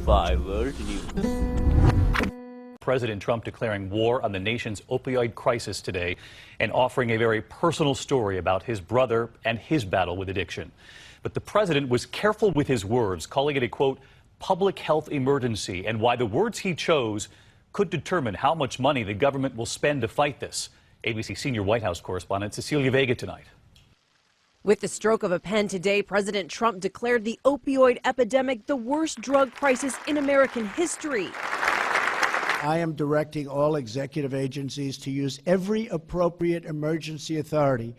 by World News. President Trump declaring war on the nation's opioid crisis today and offering a very personal story about his brother and his battle with addiction. But the president was careful with his words, calling it a, quote, public health emergency, and why the words he chose could determine how much money the government will spend to fight this. ABC senior White House correspondent Cecilia Vega tonight. With the stroke of a pen today, President Trump declared the opioid epidemic the worst drug crisis in American history. I am directing all executive agencies to use every appropriate emergency authority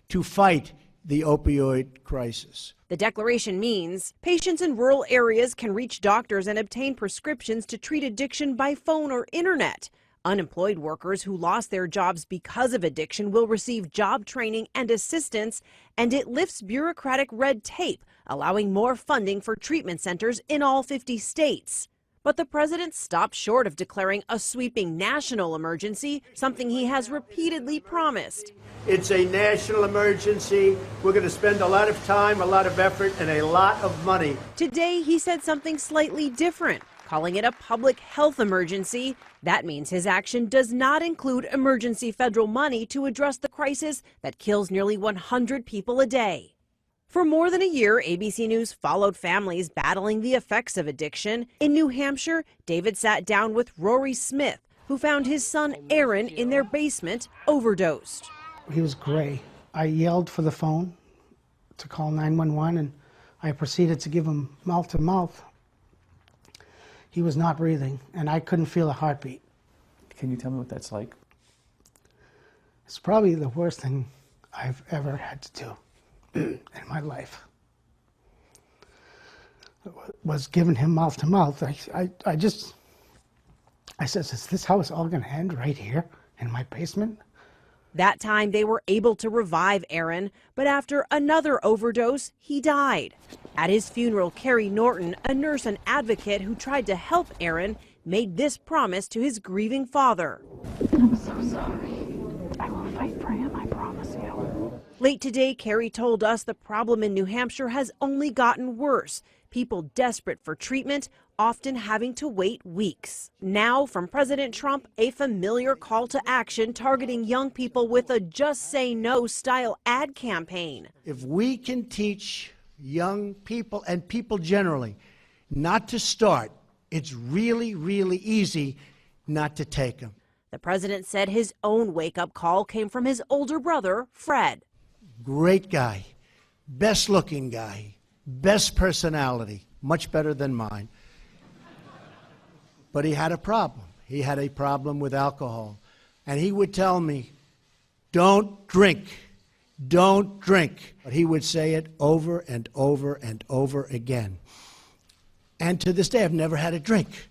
to fight the opioid crisis. The declaration means patients in rural areas can reach doctors and obtain prescriptions to treat addiction by phone or internet. Unemployed workers who lost their jobs because of addiction will receive job training and assistance, and it lifts bureaucratic red tape, allowing more funding for treatment centers in all 50 states. But the president stopped short of declaring a sweeping national emergency, something he has repeatedly promised. It's a national emergency. We're going to spend a lot of time, a lot of effort, and a lot of money. Today, he said something slightly different, calling it a public health emergency. That means his action does not include emergency federal money to address the crisis that kills nearly 100 people a day. For more than a year, ABC News followed families battling the effects of addiction. In New Hampshire, David sat down with Rory Smith, who found his son Aaron in their basement, overdosed. He was gray. I yelled for the phone to call 911, and I proceeded to give him mouth to mouth. He was not breathing, and I couldn't feel a heartbeat. Can you tell me what that's like? It's probably the worst thing I've ever had to do in my life. Was giving him mouth to mouth. I said, is this how it's all going to end, right here in my basement? That time they were able to revive Aaron, but after another overdose, he died. At his funeral, Carrie Norton, a nurse and advocate who tried to help Aaron, made this promise to his grieving father. I'm so sorry. I will fight for him, I promise you. Late today, Carrie told us the problem in New Hampshire has only gotten worse. People desperate for treatment, often having to wait weeks. Now, from President Trump, a familiar call to action targeting young people with a Just Say No style ad campaign. If we can teach young people and people generally not to start, it's really, really easy not to take them. The president said his own wake-up call came from his older brother, Fred. Great guy, best looking guy, best personality, much better than mine. But he had a problem. He had a problem with alcohol. And he would tell me, don't drink, don't drink. But he would say it over and over and over again. And to this day, I've never had a drink.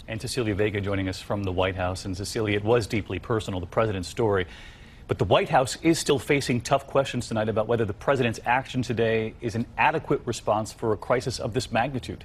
And Cecilia Vega joining us from the White House. And Cecilia, it was deeply personal, the president's story. But the White House is still facing tough questions tonight about whether the president's action today is an adequate response for a crisis of this magnitude.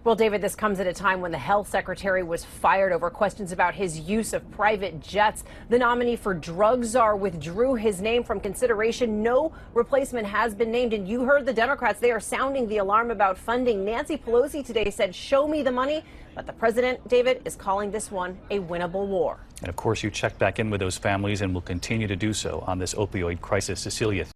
Well, David, this comes at a time when the health secretary was fired over questions about his use of private jets. The nominee for drug czar withdrew his name from consideration. No replacement has been named. And you heard the Democrats. They are sounding the alarm about funding. Nancy Pelosi today said, show me the money. But the president, David, is calling this one a winnable war. And of course, you check back in with those families and will continue to do so on this opioid crisis. Cecilia.